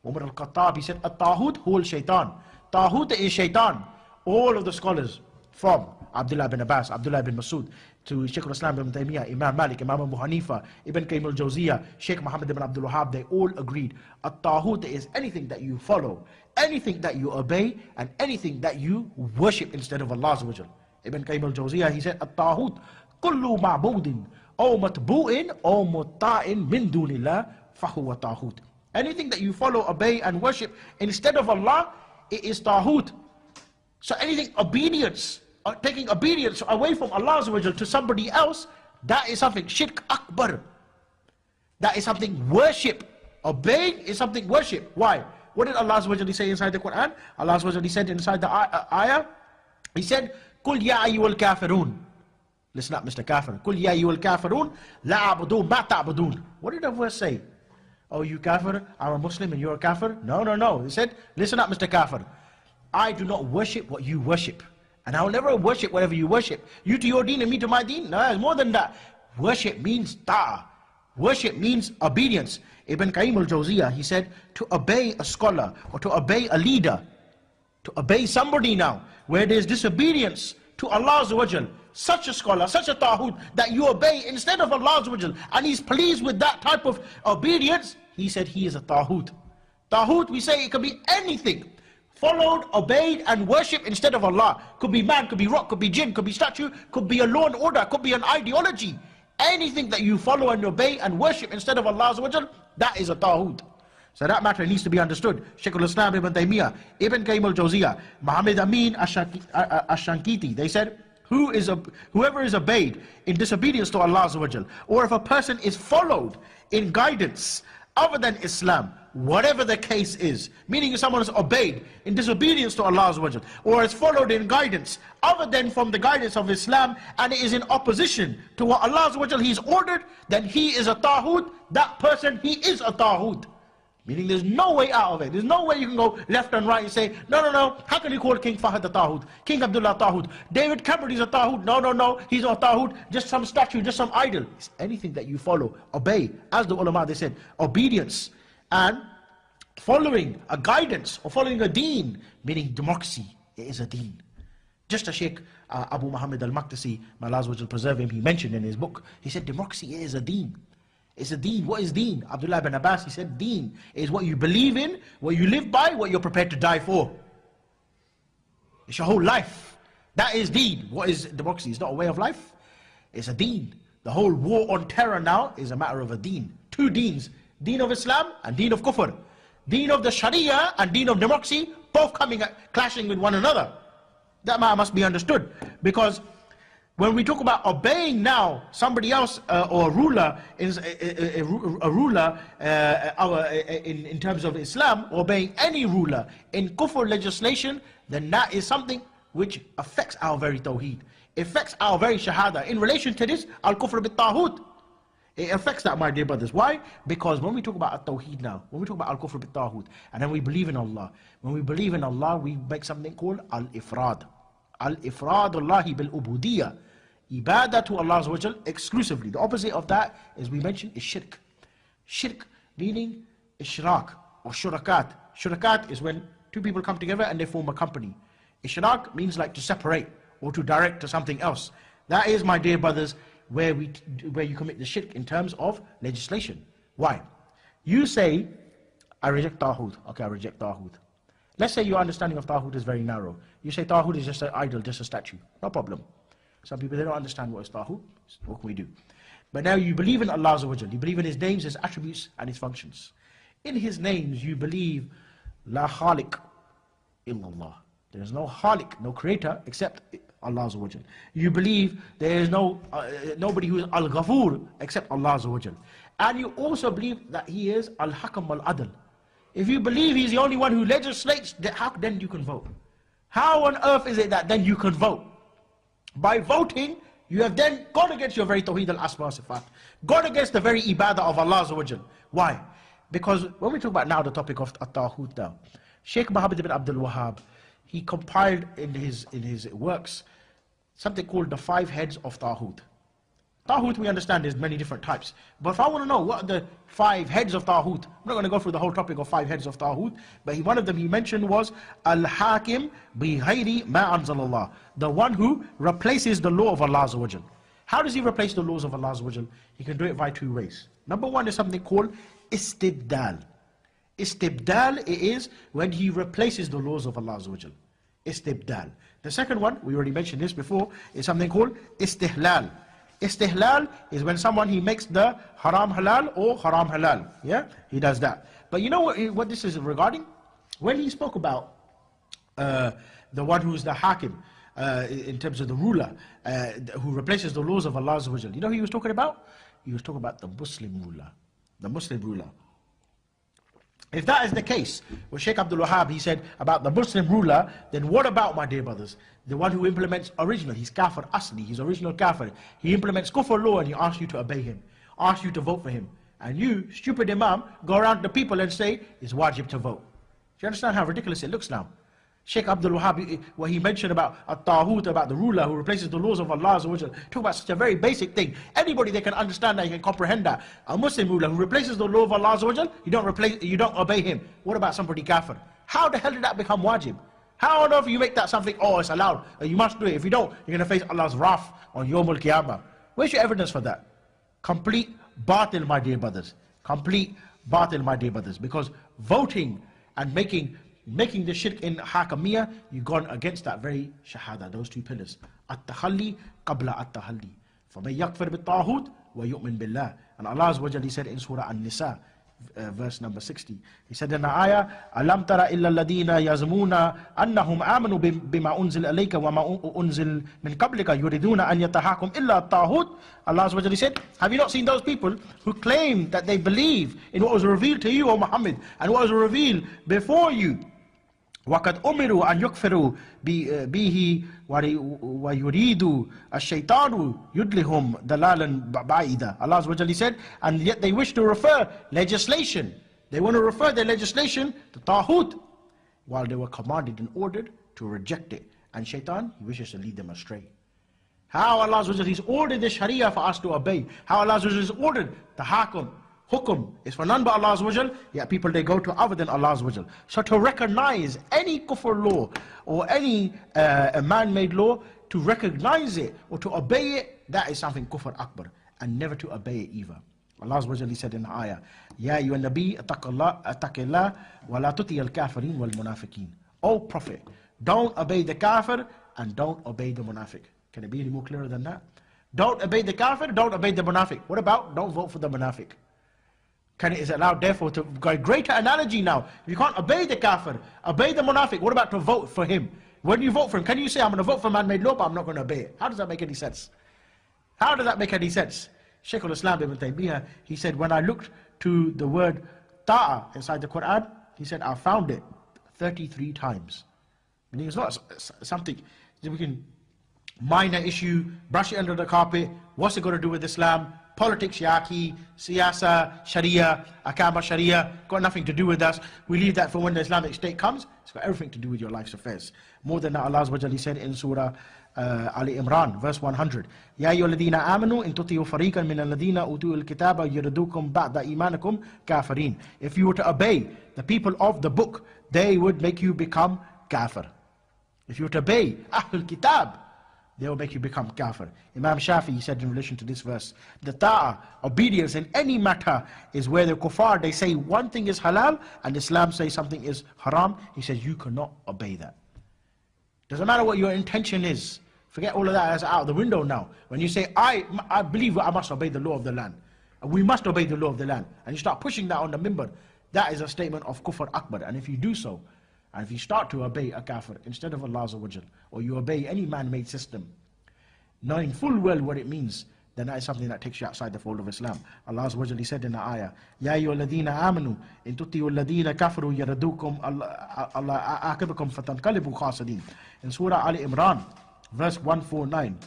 Umar al-Khattab, he said, at-taghut huwa shaitan. Taghut is shaitan. All of the scholars from Abdullah bin Abbas, Abdullah bin Masud, to Shaykh al-Islam ibn Taymiyyah, Imam Malik, Imam Abu Hanifa, Ibn Qayyim al-Jawziyah, Shaykh Muhammad ibn Abdul Wahhab, they all agreed. At-taghut is anything that you follow, anything that you obey, and anything that you worship instead of Allah Azza wa Jal. Ibn Qayyim al-Jawziyah, he said, at-taghut kullu ma'budin aw matbu'in aw mutta'in min dunillah fahuwa taghut. Anything that you follow, obey, and worship instead of Allah, it is taghut. So anything obedience, taking obedience away from Allah Azza wa Jal to somebody else, that is something shirk akbar. That is something worship. Obeying is something worship. Why? What did Allah Azza wa Jal say inside the Quran? Allah Azza wa Jal said inside the ayah, he said, "Qul ya ayyuhal kafirun." Listen up, Mr. Kafir. "Qul ya ayyuhal kafirun la a'budu ma ta'budun." What did the verse say? Oh, you kafir, I'm a Muslim and you're a kafir? No. He said, listen up, Mr. Kafir. I do not worship what you worship. And I will never worship whatever you worship. You to your deen and me to my deen? No, it's more than that. Worship means ta'ah. Worship means obedience. Ibn Qayyim al-Jawziyah, he said, to obey a scholar or to obey a leader, to obey somebody now, where there's disobedience to Allah Azza wa Jal, such a scholar, such a taghut, that you obey instead of Allah Azza wa Jal, and he's pleased with that type of obedience, he said he is a taghut. Taghut, we say it could be anything. Followed, obeyed, and worshipped instead of Allah. Could be man, could be rock, could be jinn, could be statue, could be a law and order, could be an ideology. Anything that you follow and obey and worship instead of Allah Azza wa Jal, that is a taghut. So that matter needs to be understood. Shaykh al-Islam ibn Taymiyyah, Ibn Qayyim al-Jawziyah, Muhammad Amin ash-Shankiti, they said, whoever is obeyed in disobedience to Allah Azza wa Jal, or if a person is followed in guidance other than Islam, whatever the case is, meaning if someone is obeyed in disobedience to Allah Azza wa Jal, or is followed in guidance other than from the guidance of Islam, and it is in opposition to what Allah Azza wa Jal He's ordered, then he is a taghut. That person, he is a taghut. Meaning there's no way out of it. There's no way you can go left and right and say, no, how can you call King Fahd a taghut? King Abdullah a taghut? David Cameron is a taghut? No, he's not a taghut. Just some statue, just some idol. It's anything that you follow, obey. As the ulama, they said, obedience and following a guidance or following a deen, meaning democracy, it is a deen. Just as Sheikh Abu Muhammad al-Maqdisi, may Allah will preserve him, he mentioned in his book, he said democracy is a deen. It's a deen. What is deen? Abdullah bin Abbas, he said deen is what you believe in, what you live by, what you're prepared to die for. It's your whole life. That is deen. What is democracy? It's not a way of life. It's a deen. The whole war on terror now is a matter of a deen. Two deens. Deen of Islam and deen of kufr. Deen of the Sharia and deen of democracy, both clashing with one another. That matter must be understood. Because when we talk about obeying now somebody else or a ruler, in terms of Islam, obeying any ruler in kufr legislation, then that is something which affects our very tawheed. It affects our very shahada. In relation to this, al-kufr bit-taghut, it affects that, my dear brothers. Why? Because when we talk about at-tawheed now, when we talk about al-kufr bit-taghut, and then we believe in Allah, when we believe in Allah, we make something called al-ifrad. Al-ifrad Allahi bil-ubudiyya. Ibadah to Allah Azza wa Jal exclusively. The opposite of that, as we mentioned, is shirk. Shirk meaning ishrak or shurakat. Shurakat is when two people come together and they form a company. Ishrak means like to separate or to direct to something else. That is, my dear brothers, where you commit the shirk in terms of legislation. Why? You say, I reject Taghut. Okay, I reject Taghut. Let's say your understanding of Taghut is very narrow. You say Taghut is just an idol, just a statue. No problem. Some people, they don't understand what is Taghut. What can we do? But now you believe in Allah Azza wa Jal. You believe in His names, His attributes, and His functions. In His names, you believe La Khaliq illallah. There is no Khaliq, no creator, except Allah Azza wa Jal. You believe there is nobody who is Al-Ghafur except Allah Azza wa Jal. And you also believe that He is Al-Hakam Al-Adl. If you believe He's the only one who legislates, how then you can vote? How on earth is it that then you can vote? By voting, you have then gone against your very Tawheed al-Asma Sifat, gone against the very ibadah of Allah Azza wa Jal. Why? Because when we talk about now the topic of At-Taghut now, Sheikh Muhammad ibn Abdul Wahhab, he compiled in his works something called the 5 heads of Taghut. Taghut, we understand, there's many different types. But if I want to know what are the 5 heads of Taghut, I'm not going to go through the whole topic of 5 heads of Taghut, but one of them he mentioned was Al-Hakim bi ghayri ma anzalallah, the one who replaces the law of Allah Azza wa Jal. How does he replace the laws of Allah Azza wa Jal? He can do it by 2 ways. Number 1 is something called Istibdal. Istibdal is when he replaces the laws of Allah Azza wa Jal. Istibdal. The second one, we already mentioned this before, is something called Istihlal. Istihlal is when someone, he makes the haram halal or haram halal. Yeah, he does that. But you know what this is regarding? When he spoke about the one who is the hakim, in terms of the ruler, who replaces the laws of Allah Azza wa Jal, you know who he was talking about? He was talking about the Muslim ruler. The Muslim ruler. If that is the case, with Sheikh Abdul Wahhab, he said about the Muslim ruler, then what about, my dear brothers, the one who implements original, he's kafir asli, he's original kafir, he implements kufr law and he asks you to obey him, asks you to vote for him, and you, stupid imam, go around to people and say, it's wajib to vote. Do you understand how ridiculous it looks now? Sheikh Abdul Wahhab, what he mentioned about At-Taghut, about the ruler who replaces the laws of Allah, talk about such a very basic thing. Anybody that can understand that, you can comprehend that. A Muslim ruler who replaces the law of Allah, you don't obey him. What about somebody kafir? How the hell did that become wajib? How on earth you make that something, oh, it's allowed, you must do it. If you don't, you're going to face Allah's wrath on Yawm al-Qiyamah. Where's your evidence for that? Complete batil, my dear brothers. Complete batil, my dear brothers. Because voting and making the shirk in Hakamiyah, you've gone against that very shahada, those 2 pillars. At-Takhalli qabla at-Tahalli. فَمَنْ يَكْفِرْ بِالطَّاغُوتِ وَيُؤْمِنْ بِاللَّهِ. And Allah Azza wa Jalla said in Surah An-Nisa, verse number 60. He said in the ayah, أَلَمْ تَرَ إِلَّا الَّذِينَ يَزْمُونَ أَنَّهُمْ آمَنُوا بِمَا أُنزِلَ إِلَيْكَ وَمَا أُنزِلَ مِنْ قَبْلِكَ يُرِدُونَ أَنْ يَتَحَاكُمْ إِلَّا الطَّاغُوتِ. Allah Azza wa Jalla said, have you not seen those people who claim that they believe in what was revealed to you, O Muhammad, and what was revealed before you? وَقَدْ أُمِرُوا أَنْ يُكْفِرُوا بِهِ وَيُرِيدُوا الشَّيْطَانُ يُدْلِهُمْ دَلَالًا بَعِيدًا. Allah Azza wa Jalla said, and yet they wish to refer legislation. They want to refer their legislation to Taghut, while they were commanded and ordered to reject it. And Shaitan, he wishes to lead them astray. How Allah Azza wa Jalla, He's ordered the Sharia for us to obey. How Allah Azza wa Jalla has ordered the Hakim, Hukum is for none but Allah Azza wa Jal, yet people they go to other than Allah Azza wa Jal. So to recognize any kufr law or any man-made law, to recognize it or to obey it, that is something kufr akbar, and never to obey it either. Allah Azza wa Jal said in the ayah, Ya ayyuhan nabi attaqillah wa la tuti al-kafirin wal munafiqeen. O Prophet, don't obey the kafir and don't obey the munafiq. Can it be any more clearer than that? Don't obey the kafir, don't obey the munafiq. What about don't vote for the munafiq? Is it allowed therefore to go a greater analogy now? If you can't obey the kafir, obey the munafiq, what about to vote for him? When you vote for him, can you say, I'm going to vote for man-made law, but I'm not going to obey it? How does that make any sense? How does that make any sense? Shaykh al-Islam ibn Taymiyyah, he said, when I looked to the word ta'a inside the Quran, he said, I found it 33 times. Meaning it's not something we can minor issue, brush it under the carpet. What's it got to do with Islam? Politics, yaki, siyasa, sharia, akama sharia, got nothing to do with us. We leave that for when the Islamic State comes. It's got everything to do with your life's affairs. More than that, Allah Azza wa Jalla said in Surah Ali Imran, verse 100, Ya ayyuhalladhina amanu in tuti'u fariqan min alladhina utul kitaba yuridukum ba'da imanikum kafirin. If you were to obey the people of the book, they would make you become kafir. If you were to obey Ahlul Kitab, they will make you become kafir. Imam Shafi said in relation to this verse, the ta'ah, obedience in any matter, is where the kuffar, they say one thing is halal and Islam says something is haram. He says you cannot obey that. Doesn't matter what your intention is. Forget all of that, that's out the window now. When you say, I believe I must obey the law of the land, we must obey the law of the land, and you start pushing that on the minbar, that is a statement of kufr akbar. And if you do so, and if you start to obey a kafir instead of Allah Azza wa Jal, or you obey any man-made system, knowing full well what it means, then that is something that takes you outside the fold of Islam. Allah Azza wa Jal, He said in the ayah, Ya ayyuhalladhina amanu, in tuti'u alladhina kafaru yaradukum Allah a'aqibakum fatanqalibu khasirin. In Surah Ali Imran, verse 149,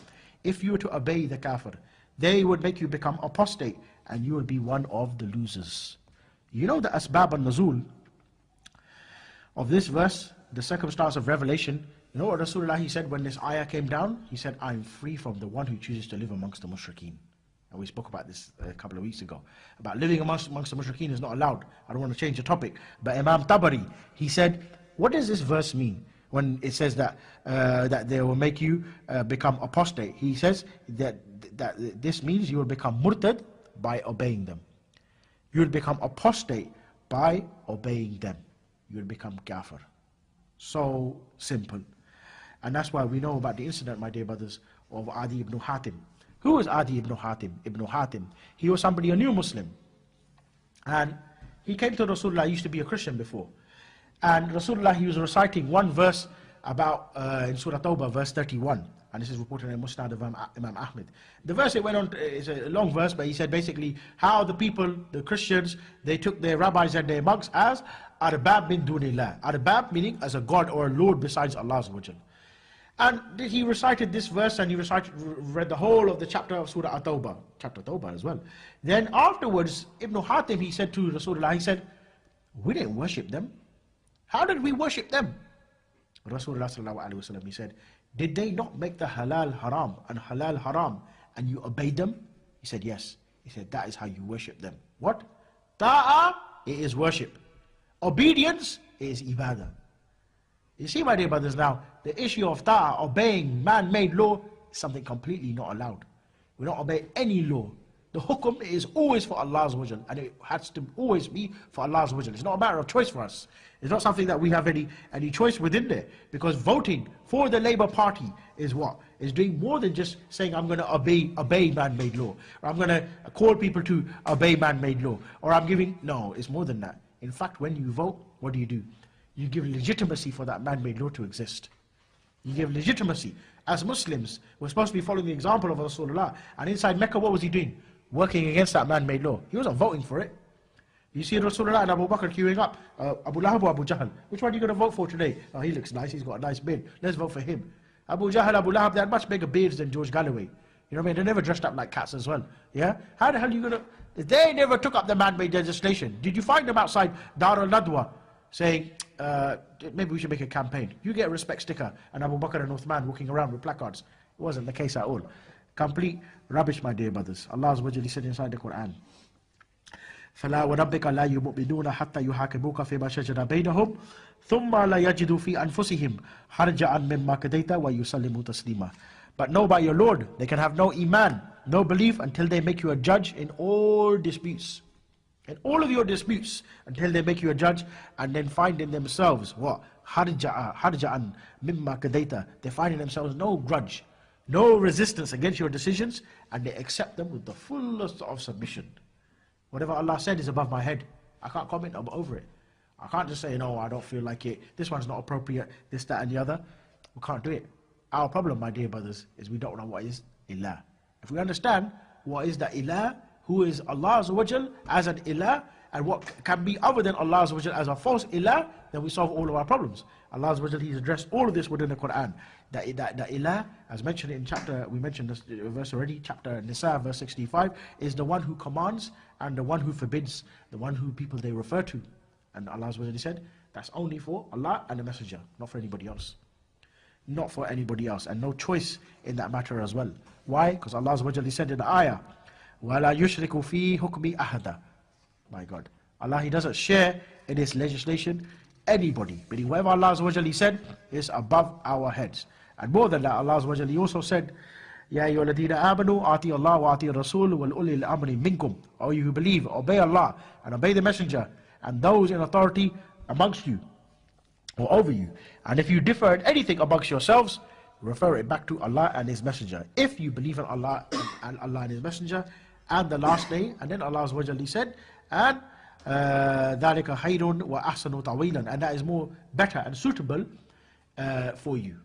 if you were to obey the kafir, they would make you become apostate, and you will be one of the losers. You know the asbab al-nuzul of this verse, the circumstance of revelation. You know what Rasulullah, he said when this ayah came down? He said, I'm free from the one who chooses to live amongst the mushrikeen. And we spoke about this a couple of weeks ago. About living amongst the mushrikeen is not allowed. I don't want to change the topic. But Imam Tabari, he said, what does this verse mean? When it says that that they will make you become apostate. He says that this means you will become murtad by obeying them. You will become apostate by obeying them. You will become kafir. So simple. And that's why we know about the incident, my dear brothers, of Adi ibn Hatim. Who was Adi ibn Hatim? Ibn Hatim. He was somebody, a new Muslim. And he came to Rasulullah. He used to be a Christian before. And Rasulullah, he was reciting one verse about, in Surah Tawbah, verse 31. And this is reported in Musnad of Imam Ahmed. The verse, it went on, it's a long verse, but he said basically how the people, the Christians, they took their rabbis and their monks as arbab min dunillah. Arbab meaning as a god or a lord besides Allah Azza wa Jal. And he recited this verse, and he read the whole of the chapter of Surah At-Tawbah, chapter Tawbah as well. Then afterwards, Ibn Hatim, he said to Rasulullah, he said, we didn't worship them. How did we worship them? Rasulullah sallallahu alaihi wasallam, he said, did they not make the halal haram and halal haram and you obeyed them? He said, yes. He said, that is how you worship them. What? Ta'ah, it is worship. Obedience is ibadah. You see, my dear brothers, now, the issue of ta'ah, obeying man-made law, is something completely not allowed. We don't obey any law. The hukum is always for Allah Azza wa Jal, and it has to always be for Allah Azza wa Jal. It's not a matter of choice for us. It's not something that we have any choice within there. Because voting for the Labour Party is what? Is doing more than just saying, I'm going to obey man-made law. Or I'm going to call people to obey man-made law. Or I'm giving, no, it's more than that. In fact, when you vote, what do? You give legitimacy for that man-made law to exist. You give legitimacy. As Muslims, we're supposed to be following the example of Rasulullah. And inside Mecca, what was he doing? Working against that man-made law. He wasn't voting for it. You see Rasulullah and Abu Bakr queuing up. Abu Lahab or Abu Jahl? Which one are you going to vote for today? Oh, he looks nice. He's got a nice beard. Let's vote for him. Abu Jahl, Abu Lahab, they had much bigger beards than George Galloway. You know what I mean? They never dressed up like cats as well. Yeah? How the hell are you going to... They never took up the man-made legislation. Did you find them outside Dar al-Nadwa saying, maybe we should make a campaign? You get a respect sticker and Abu Bakr and Uthman walking around with placards. It wasn't the case at all. Complete rubbish, my dear brothers. Allah Azza wa Jalla said inside the Quran, فَلَا وَرَبِّكَ لَا يُؤْمِنُونَ حَتَّى يُحَاكِمُوكَ فِيمَا شَجَرَ بَيْنَهُمْ ثُمَّ لَا يَجِدُوا فِي أَنفُسِهِمْ حَرْجًا مِمَّا قَضَيْتَ وَيُسَلِّمُوا تَسْلِيمًا. But know by your Lord, they can have no iman, no belief, until they make you a judge in all disputes. In all of your disputes, until they make you a judge, and then find in themselves, what? Harja'an mimma qadaita. They find in themselves no grudge, no resistance against your decisions, and they accept them with the fullest of submission. Whatever Allah said is above my head. I can't comment over it. I can't just say, no, I don't feel like it. This one's not appropriate, this, that, and the other. We can't do it. Our problem, my dear brothers, is we don't know what is ilah. If we understand what is the ilah, who is Allah Azza wa Jal as an ilah, and what can be other than Allah Azza wa Jal as a false ilah, then we solve all of our problems. Allah Azza wa Jal, He's addressed all of this within the Quran. The ilah, as mentioned in chapter, we mentioned this verse already, chapter Nisa, verse 65, is the one who commands and the one who forbids, the one who people they refer to. And Allah Azza wa Jal said, that's only for Allah and the Messenger, not for anybody else. Not for anybody else, and no choice in that matter as well. Why? Because Allah Azza wa Jal, He said in the ayah, وَلَا يُشْرِكُ فِي حُكْمِ أَحَدًا. My God. Allah, He doesn't share in His legislation anybody. Meaning whatever Allah Azza wa Jal, He said, is above our heads. And more than that, Allah Azza wa Jalla, He also said, Ya ayyuhalladhina amanu ati Allah wa ati Rasul wal ulil amri minkum. O you who believe, obey Allah and obey the Messenger and those in authority amongst you or over you. And if you differ in anything amongst yourselves, refer it back to Allah and His Messenger. If you believe in Allah and His Messenger and the last day, and then Allah Azza wa Jalla said, and ذَلِكَ خَيْرٌ وَأَحْسَنُ تَعْوِيلًا, and that is more better and suitable for you.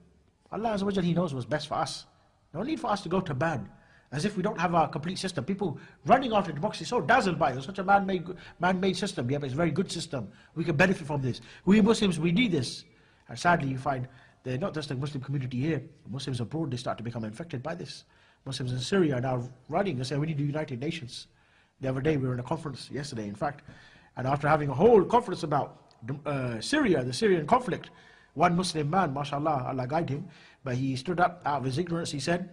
Allah Azza wa Jalla, He knows what's best for us. No need for us to go to ban, as if we don't have a complete system. People running after democracy, so dazzled by it. It's such a man-made system. Yeah, but it's a very good system. We can benefit from this. We Muslims, we need this. And sadly, you find they're not just the Muslim community here. Muslims abroad, they start to become infected by this. Muslims in Syria are now running and saying, we need the United Nations. The other day, we were in a conference, yesterday in fact, and after having a whole conference about Syria, the Syrian conflict, one Muslim man, mashallah, Allah guide him, but he stood up out of his ignorance. He said,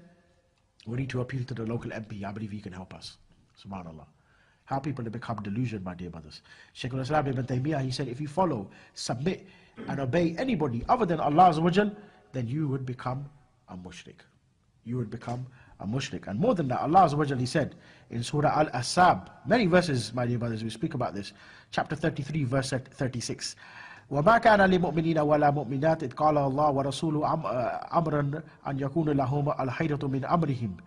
we need to appeal to the local MP. I believe he can help us. Subhanallah. How people have become delusioned, my dear brothers. Shaykh al-Islam ibn Taymiyyah, he said, if you follow, submit, and obey anybody other than Allah Azza wa Jal, then you would become a mushrik. You would become a mushrik. And more than that, Allah Azza wa Jal, He said in Surah Al-Asab, many verses, my dear brothers, we speak about this, chapter 33, verse 36. وَمَا كَانَ لِمُؤْمِنِينَ وَلَا مُؤْمِنَاتٍ إِذْ قَالَ اللَّهُ وَرَسُولُهُ أَمْرًا أَنْ يَكُونَ لَهُمْ الْخِيَرَةُ مِنْ أَمْرِهِمْ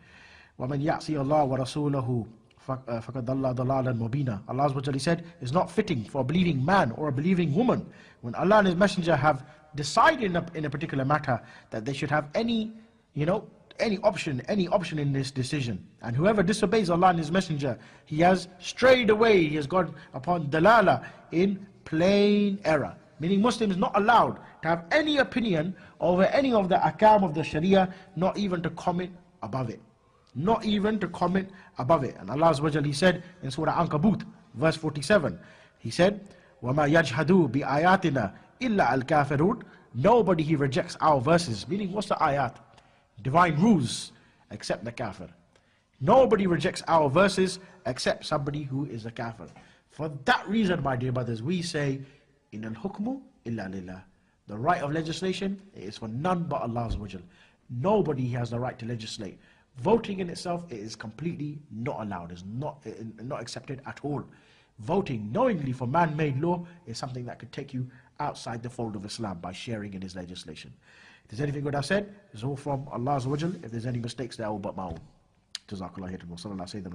وَمَنْ يَعْصِ اللَّهَ وَرَسُولَهُ فَقَدْ ضَلَّ ضَلَالًا مُبِينًا. Allah Azza wa Jalla said, it's not fitting for a believing man or a believing woman when Allah and His Messenger have decided in a particular matter that they should have any option in this decision. And whoever disobeys Allah and His Messenger, he has strayed away, he has gone upon dalala, in plain error. Meaning Muslims not allowed to have any opinion over any of the ahkam of the Sharia, not even to comment above it. Not even to comment above it. And Allah Azza wa Jalla, He said in Surah Ankabut, verse 47, He said, وَمَا يَجْحَدُوا بِآيَاتِنَا إِلَّا الْكَافِرُونَ. Nobody He rejects our verses. Meaning, what's the ayat? Divine rules, except the kafir. Nobody rejects our verses except somebody who is a kafir. For that reason, my dear brothers, we say, in al-hukmu illa lillah. The right of legislation is for none but Allah Azza wa Jal. Nobody has the right to legislate. Voting in itself, it is completely not allowed. It's not accepted at all. Voting knowingly for man-made law is something that could take you outside the fold of Islam by sharing in His legislation. If there's anything good I've said, it's all from Allah Azza wa Jal. If there's any mistakes, they're all but my own. Jazakallah khairan wa sallallahu alayhi wa sallam.